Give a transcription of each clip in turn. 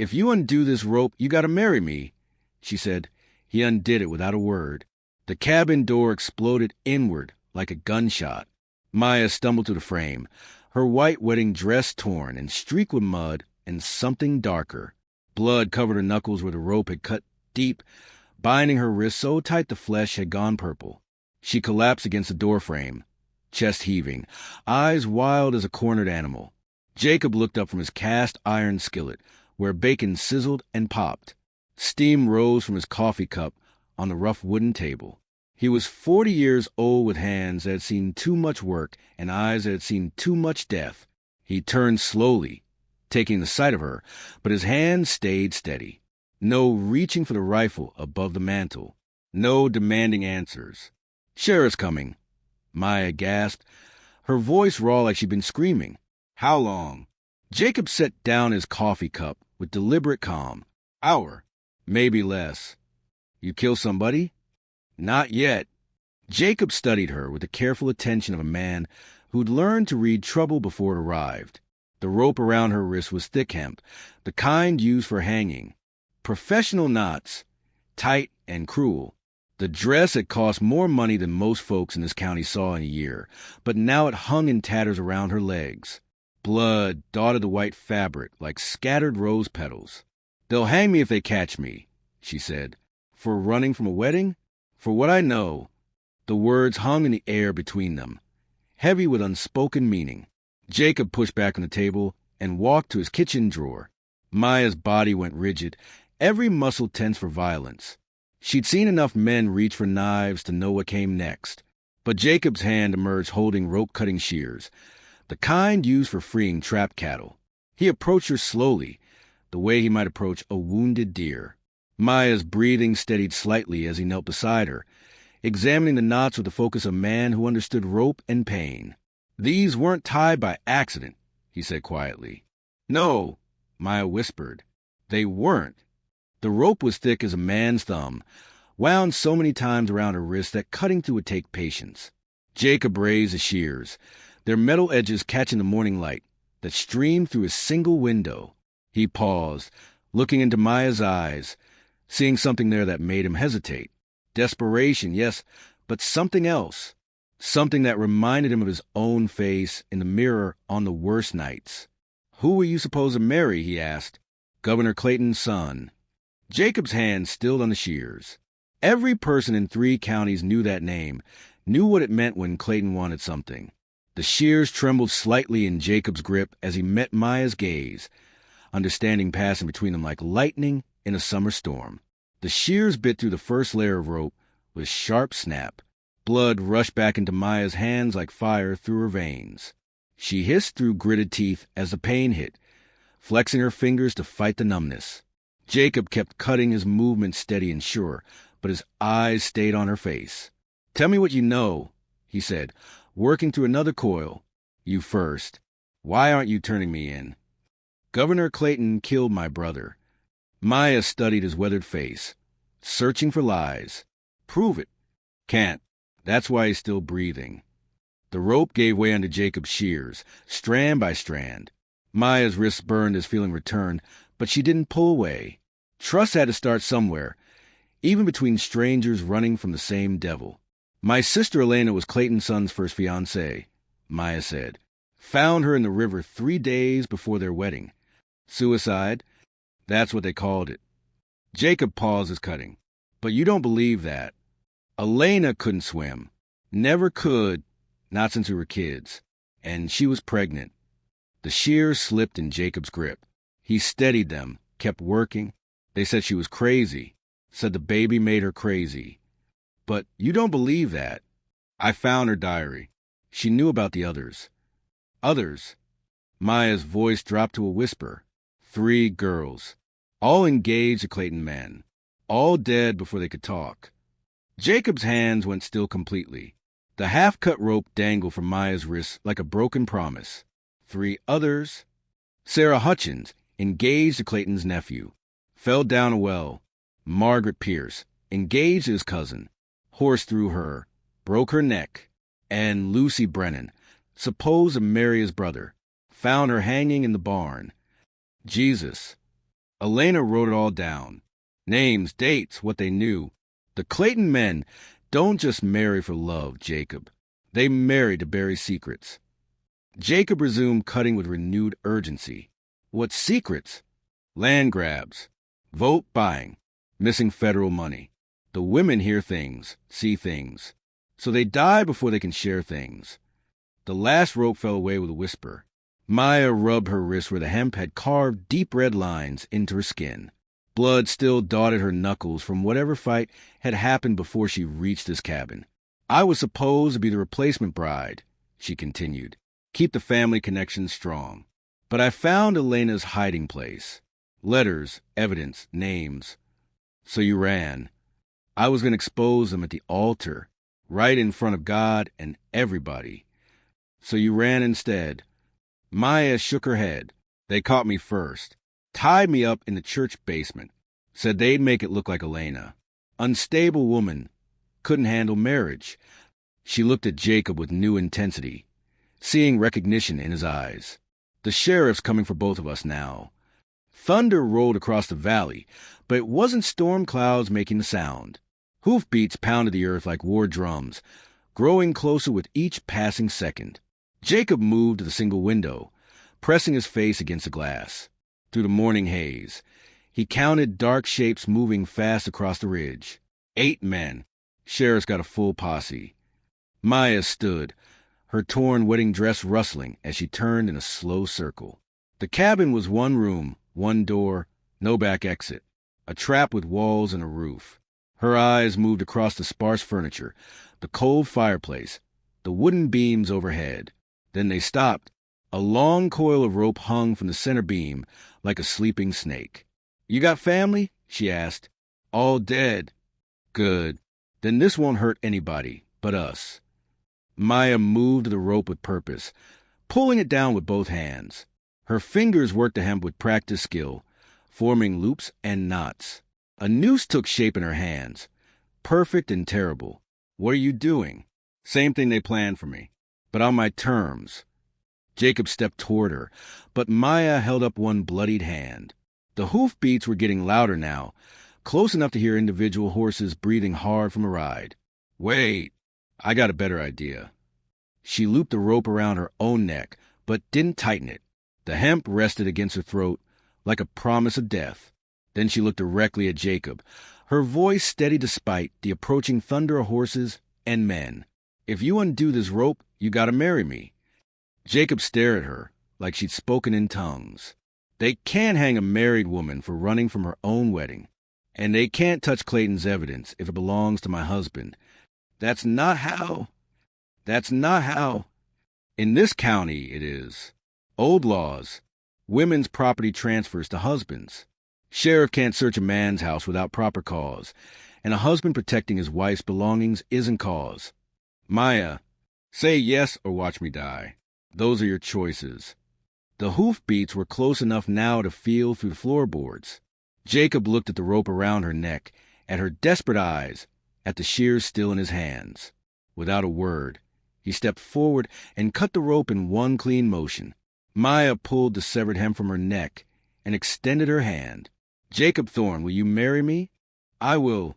"If you undo this rope, you gotta marry me," she said. He undid it without a word. The cabin door exploded inward like a gunshot. Maya stumbled to the frame, her white wedding dress torn and streaked with mud and something darker. Blood covered her knuckles where the rope had cut deep, binding her wrists so tight the flesh had gone purple. She collapsed against the doorframe, chest heaving, eyes wild as a cornered animal. Jacob looked up from his cast-iron skillet, where bacon sizzled and popped. Steam rose from his coffee cup on the rough wooden table. He was 40 years old with hands that had seen too much work and eyes that had seen too much death. He turned slowly, taking the sight of her, but his hand stayed steady. No reaching for the rifle above the mantel. No demanding answers. "Sheriff's coming," Maya gasped, her voice raw like she'd been screaming. "How long?" Jacob set down his coffee cup with deliberate calm. "Hour. Maybe less." "You kill somebody?" "Not yet." Jacob studied her with the careful attention of a man who'd learned to read trouble before it arrived. The rope around her wrist was thick hemp, the kind used for hanging. Professional knots, tight and cruel. The dress had cost more money than most folks in this county saw in a year, but now it hung in tatters around her legs. Blood dotted the white fabric like scattered rose petals. "They'll hang me if they catch me," she said. "For running from a wedding? For what I know." The words hung in the air between them, heavy with unspoken meaning. Jacob pushed back on the table and walked to his kitchen drawer. Maya's body went rigid, every muscle tense for violence. She'd seen enough men reach for knives to know what came next. But Jacob's hand emerged holding rope-cutting shears, the kind used for freeing trapped cattle. He approached her slowly, the way he might approach a wounded deer. Maya's breathing steadied slightly as he knelt beside her, examining the knots with the focus of a man who understood rope and pain. "These weren't tied by accident," he said quietly. "No," Maya whispered. "They weren't." The rope was thick as a man's thumb, wound so many times around her wrist that cutting through would take patience. Jacob raised the shears, their metal edges catching the morning light that streamed through his single window. He paused, looking into Maya's eyes, seeing something there that made him hesitate. Desperation, yes, but something else. Something that reminded him of his own face in the mirror on the worst nights. "Who were you supposed to marry?" he asked. "Governor Clayton's son." Jacob's hand stilled on the shears. Every person in 3 counties knew that name, knew what it meant when Clayton wanted something. The shears trembled slightly in Jacob's grip as he met Maya's gaze, understanding passing between them like lightning in a summer storm. The shears bit through the first layer of rope with a sharp snap. Blood rushed back into Maya's hands like fire through her veins. She hissed through gritted teeth as the pain hit, flexing her fingers to fight the numbness. Jacob kept cutting, his movement steady and sure, but his eyes stayed on her face. "Tell me what you know," he said, working through another coil. "You first. Why aren't you turning me in?" "Governor Clayton killed my brother." Maya studied his weathered face, searching for lies. "Prove it." "Can't. That's why he's still breathing." The rope gave way under Jacob's shears, strand by strand. Maya's wrists burned as feeling returned, but she didn't pull away. Trust had to start somewhere, even between strangers running from the same devil. "My sister Elena was Clayton's son's first fiancée," Maya said. "Found her in the river 3 days before their wedding. Suicide? That's what they called it." Jacob paused his cutting. "But you don't believe that." "Elena couldn't swim. Never could, not since we were kids. And she was pregnant." The shears slipped in Jacob's grip. He steadied them, kept working. "They said she was crazy. Said the baby made her crazy." "But you don't believe that." "I found her diary. She knew about the others." "Others?" Maya's voice dropped to a whisper. 3 girls. All engaged to Clayton men. All dead before they could talk. Jacob's hands went still completely. The half-cut rope dangled from Maya's wrist like a broken promise. 3 others. Sarah Hutchins, engaged to Clayton's nephew. Fell down a well. Margaret Pierce, engaged to his cousin. Horse through her. Broke her neck. And Lucy Brennan, supposed to marry his brother. Found her hanging in the barn. Jesus. Elena wrote it all down. Names, dates, what they knew. The Clayton men don't just marry for love, Jacob. They marry to bury secrets. Jacob resumed cutting with renewed urgency. What secrets? Land grabs, vote buying, missing federal money. The women hear things, see things. So they die before they can share things. The last rope fell away with a whisper. Maya rubbed her wrist where the hemp had carved deep red lines into her skin. Blood still dotted her knuckles from whatever fight had happened before she reached this cabin. I was supposed to be the replacement bride, she continued. Keep the family connection strong. But I found Elena's hiding place. Letters, evidence, names. So you ran. I was going to expose them at the altar, right in front of God and everybody. So you ran instead. Maya shook her head. They caught me first. Tied me up in the church basement. Said they'd make it look like Elena. Unstable woman. Couldn't handle marriage. She looked at Jacob with new intensity, seeing recognition in his eyes. The sheriff's coming for both of us now. Thunder rolled across the valley, but it wasn't storm clouds making the sound. Hoofbeats pounded the earth like war drums, growing closer with each passing second. Jacob moved to the single window, pressing his face against the glass. Through the morning haze, he counted dark shapes moving fast across the ridge. 8 men. Sheriff's got a full posse. Maya stood, her torn wedding dress rustling as she turned in a slow circle. The cabin was one room, one door, no back exit. A trap with walls and a roof. Her eyes moved across the sparse furniture, the cold fireplace, the wooden beams overhead. Then they stopped. A long coil of rope hung from the center beam like a sleeping snake. You got family? She asked. All dead. Good. Then this won't hurt anybody but us. Maya moved the rope with purpose, pulling it down with both hands. Her fingers worked the hemp with practiced skill, forming loops and knots. A noose took shape in her hands, perfect and terrible. What are you doing? Same thing they planned for me, but on my terms. Jacob stepped toward her, but Maya held up one bloodied hand. The hoofbeats were getting louder now, close enough to hear individual horses breathing hard from a ride. Wait, I got a better idea. She looped the rope around her own neck, but didn't tighten it. The hemp rested against her throat like a promise of death. Then she looked directly at Jacob, her voice steady despite the approaching thunder of horses and men. If you undo this rope, you gotta marry me. Jacob stared at her like she'd spoken in tongues. They can't hang a married woman for running from her own wedding. And they can't touch Clayton's evidence if it belongs to my husband. That's not how. In this county, it is. Old laws. Women's property transfers to husbands. Sheriff can't search a man's house without proper cause, and a husband protecting his wife's belongings isn't cause. Maya, say yes or watch me die. Those are your choices. The hoofbeats were close enough now to feel through the floorboards. Jacob looked at the rope around her neck, at her desperate eyes, at the shears still in his hands. Without a word, he stepped forward and cut the rope in one clean motion. Maya pulled the severed hem from her neck and extended her hand. Jacob Thorne, will you marry me? I will.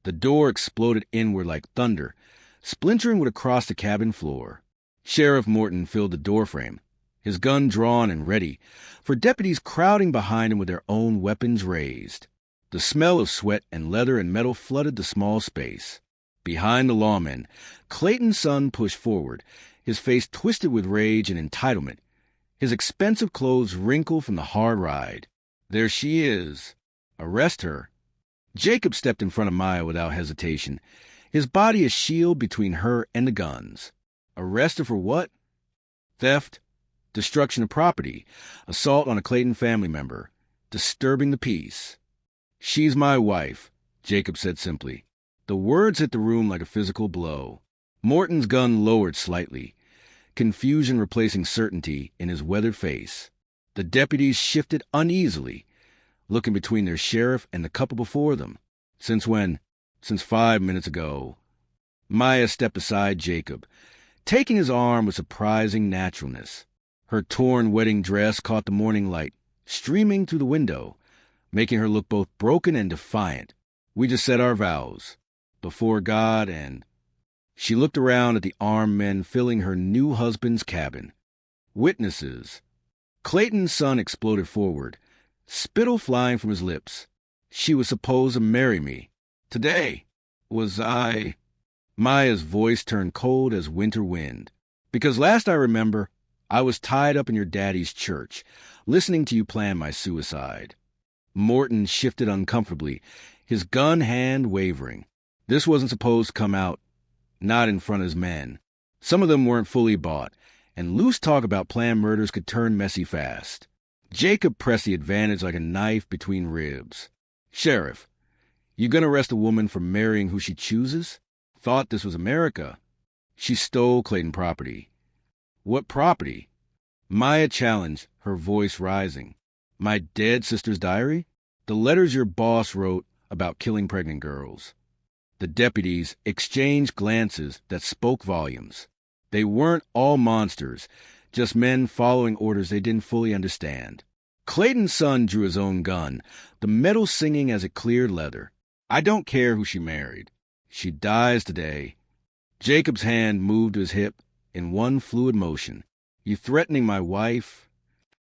The door exploded inward like thunder, splintering would across the cabin floor. Sheriff Morton filled the doorframe, his gun drawn and ready, for deputies crowding behind him with their own weapons raised. The smell of sweat and leather and metal flooded the small space. Behind the lawmen, Clayton's son pushed forward, his face twisted with rage and entitlement, his expensive clothes wrinkled from the hard ride. There she is. Arrest her. Jacob stepped in front of Maya without hesitation, his body a shield between her and the guns. Arrest her for what? Theft, destruction of property, assault on a Clayton family member, disturbing the peace. She's my wife, Jacob said simply. The words hit the room like a physical blow. Morton's gun lowered slightly, confusion replacing certainty in his weathered face. The deputies shifted uneasily, looking between their sheriff and the couple before them. Since when? Since 5 minutes ago. Maya stepped aside Jacob, taking his arm with surprising naturalness. Her torn wedding dress caught the morning light, streaming through the window, making her look both broken and defiant. "We just said our vows. Before God and—" She looked around at the armed men filling her new husband's cabin. Witnesses. Clayton's son exploded forward, spittle flying from his lips. "She was supposed to marry me. Today. Was I—" Maya's voice turned cold as winter wind. "Because last I remember, I was tied up in your daddy's church, listening to you plan my suicide." Morton shifted uncomfortably, his gun hand wavering. This wasn't supposed to come out, not in front of his men. Some of them weren't fully bought, and loose talk about planned murders could turn messy fast. Jacob pressed the advantage like a knife between ribs. "Sheriff, you gonna arrest a woman for marrying who she chooses? Thought this was America. She stole Clayton property." "What property?" Maya challenged, her voice rising. "My dead sister's diary? The letters your boss wrote about killing pregnant girls." The deputies exchanged glances that spoke volumes. They weren't all monsters, just men following orders they didn't fully understand. Clayton's son drew his own gun, the metal singing as it cleared leather. "I don't care who she married. She dies today." Jacob's hand moved to his hip in one fluid motion. "You threatening my wife?"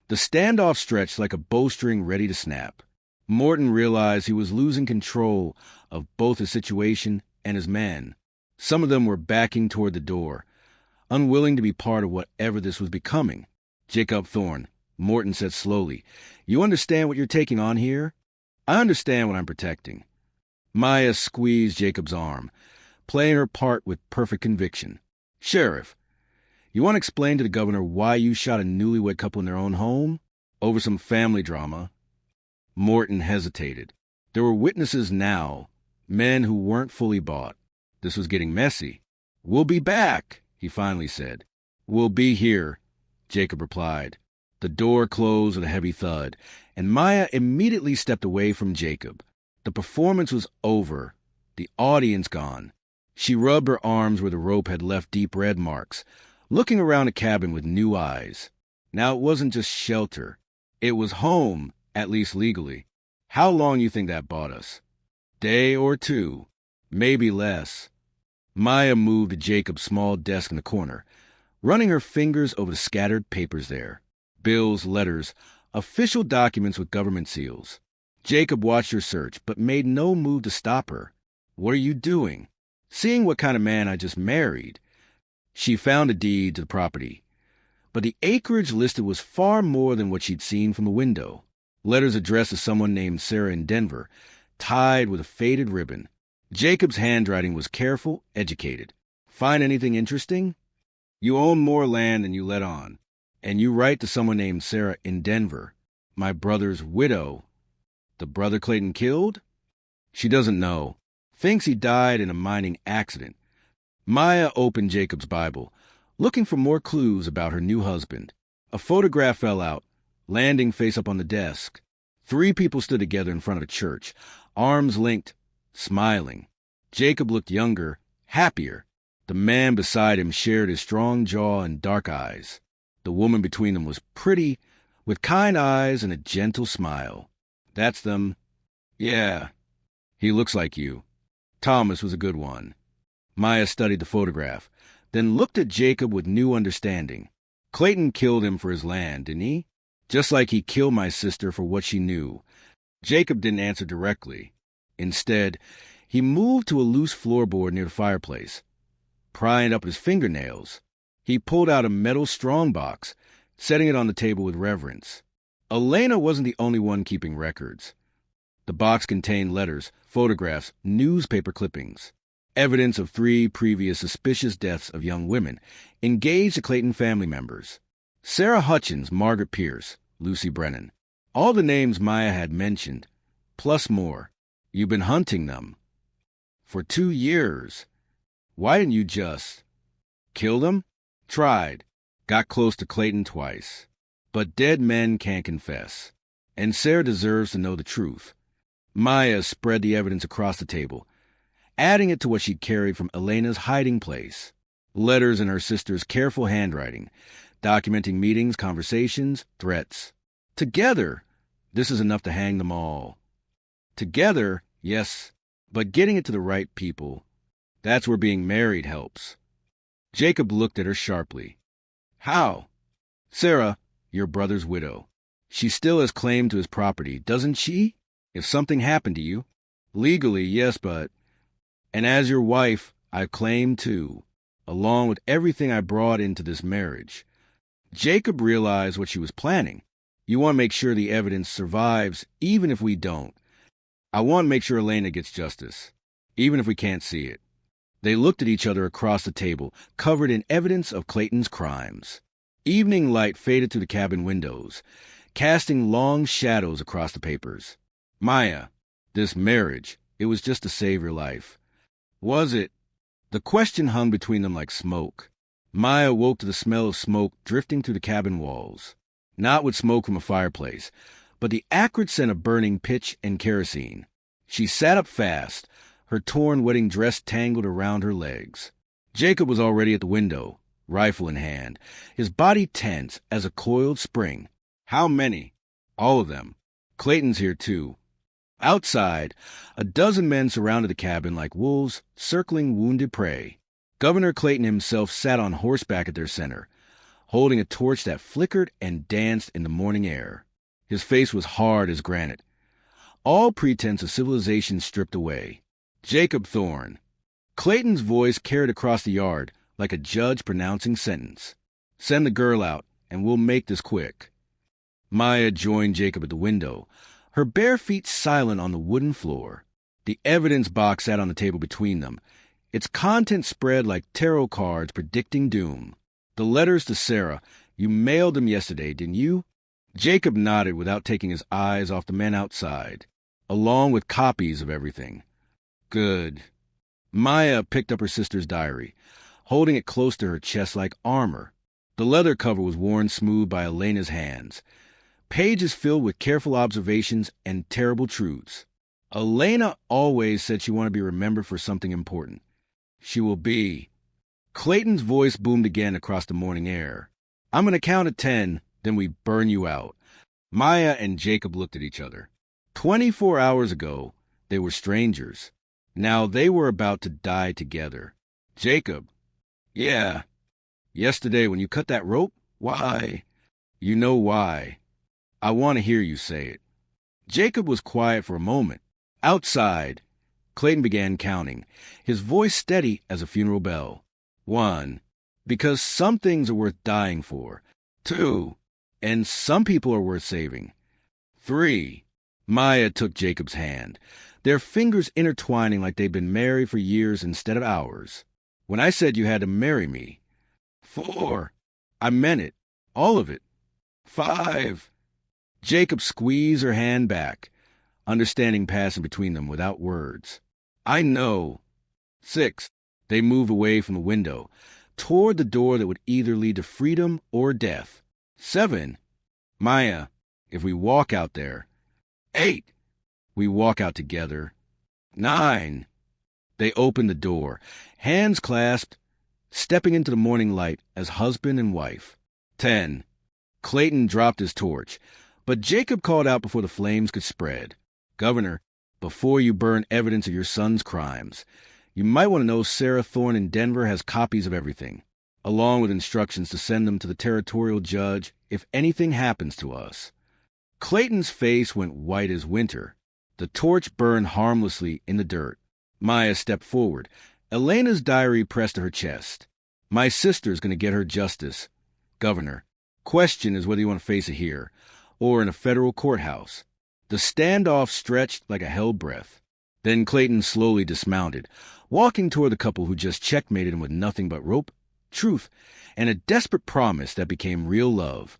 The standoff stretched like a bowstring ready to snap. Morton realized he was losing control of both his situation and his men. Some of them were backing toward the door, unwilling to be part of whatever this was becoming. "Jacob Thorne," Morton said slowly, "you understand what you're taking on here?" "I understand what I'm protecting." Maya squeezed Jacob's arm, playing her part with perfect conviction. "Sheriff, you want to explain to the governor why you shot a newlywed couple in their own home? Over some family drama?" Morton hesitated. There were witnesses now, men who weren't fully bought. This was getting messy. "We'll be back," he finally said. "We'll be here," Jacob replied. The door closed with a heavy thud, and Maya immediately stepped away from Jacob. The performance was over, the audience gone. She rubbed her arms where the rope had left deep red marks, looking around the cabin with new eyes. Now it wasn't just shelter. It was home, at least legally. "How long you think that bought us?" "Day or two. Maybe less." Maya moved to Jacob's small desk in the corner, running her fingers over the scattered papers there. Bills, letters, official documents with government seals. Jacob watched her search, but made no move to stop her. "What are you doing?" "Seeing what kind of man I just married." She found a deed to the property, but the acreage listed was far more than what she'd seen from the window. Letters addressed to someone named Sarah in Denver, tied with a faded ribbon. Jacob's handwriting was careful, educated. "Find anything interesting?" "You own more land than you let on. And you write to someone named Sarah in Denver. My brother's widow." "The brother Clayton killed?" "She doesn't know. Thinks he died in a mining accident." Maya opened Jacob's Bible, looking for more clues about her new husband. A photograph fell out, landing face up on the desk. 3 people stood together in front of a church, arms linked, smiling. Jacob looked younger, happier. The man beside him shared his strong jaw and dark eyes. The woman between them was pretty, with kind eyes and a gentle smile. "That's them." "Yeah. He looks like you. Thomas was a good one." Maya studied the photograph, then looked at Jacob with new understanding. "Clayton killed him for his land, didn't he? Just like he killed my sister for what she knew." Jacob didn't answer directly. Instead, he moved to a loose floorboard near the fireplace. Prying up his fingernails, he pulled out a metal strongbox, setting it on the table with reverence. Elena wasn't the only one keeping records. The box contained letters, photographs, newspaper clippings, evidence of 3 previous suspicious deaths of young women engaged to Clayton family members. Sarah Hutchins, Margaret Pierce, Lucy Brennan. All the names Maya had mentioned, plus more. "You've been hunting them." "For 2 years. Why didn't you just—" "Kill them?" "Tried. Got close to Clayton twice. But dead men can't confess. And Sarah deserves to know the truth." Maya spread the evidence across the table, adding it to what she'd carried from Elena's hiding place. Letters in her sister's careful handwriting, documenting meetings, conversations, threats. Together, This is enough to hang them all. Together, yes, but getting it to the right people, that's where being married helps. Jacob looked at her sharply. How? Sarah, your brother's widow. She still has claim to his property, doesn't she? If something happened to you. Legally, yes, but... And as your wife, I claim too, along with everything I brought into this marriage. Jacob realized what she was planning. You want to make sure the evidence survives, even if we don't. I want to make sure Elena gets justice, even if we can't see it. They looked at each other across the table, covered in evidence of Clayton's crimes. Evening light faded through the cabin windows, casting long shadows across the papers. Maya, this marriage, it was just to save your life. Was it? The question hung between them like smoke. Maya woke to the smell of smoke drifting through the cabin walls. Not with smoke from a fireplace, but the acrid scent of burning pitch and kerosene. She sat up fast, her torn wedding dress tangled around her legs. Jacob was already at the window, rifle in hand, his body tense as a coiled spring. How many? All of them. Clayton's here, too. Outside, a dozen men surrounded the cabin like wolves circling wounded prey. Governor Clayton himself sat on horseback at their center, holding a torch that flickered and danced in the morning air. His face was hard as granite, all pretense of civilization stripped away. Jacob Thorne. Clayton's voice carried across the yard like a judge pronouncing sentence. Send the girl out, and we'll make this quick. Maya joined Jacob at the window, her bare feet silent on the wooden floor. The evidence box sat on the table between them, its contents spread like tarot cards predicting doom. The letters to Sarah, you mailed them yesterday, didn't you? Jacob nodded without taking his eyes off the men outside, along with copies of everything. Good. Maya picked up her sister's diary, holding it close to her chest like armor. The leather cover was worn smooth by Elena's hands, pages filled with careful observations and terrible truths. Elena always said she wanted to be remembered for something important. She will be. Clayton's voice boomed again across the morning air. I'm going to count to 10, then we burn you out. Maya and Jacob looked at each other. 24 hours ago, they were strangers. Now they were about to die together. Jacob. Yeah. Yesterday when you cut that rope? Why? You know why. I want to hear you say it. Jacob was quiet for a moment. Outside, Clayton began counting, his voice steady as a funeral bell. 1. Because some things are worth dying for. 2. And some people are worth saving. 3. Maya took Jacob's hand, their fingers intertwining like they'd been married for years instead of hours. When I said you had to marry me. 4. I meant it. All of it. 5. Jacob squeezed her hand back, understanding passing between them without words. I know. 6. They moved away from the window, toward the door that would either lead to freedom or death. 7. Maya, if we walk out there. 8. We walk out together. 9. They opened the door, hands clasped, stepping into the morning light as husband and wife. 10. Clayton dropped his torch, but Jacob called out before the flames could spread. Governor, before you burn evidence of your son's crimes, you might want to know Sarah Thorne in Denver has copies of everything, along with instructions to send them to the territorial judge if anything happens to us. Clayton's face went white as winter. The torch burned harmlessly in the dirt. Maya stepped forward, Elena's diary pressed to her chest. My sister's going to get her justice. Governor, question is whether you want to face it here or in a federal courthouse. The standoff stretched like a held breath. Then Clayton slowly dismounted, walking toward the couple who just checkmated him with nothing but rope, truth, and a desperate promise that became real love.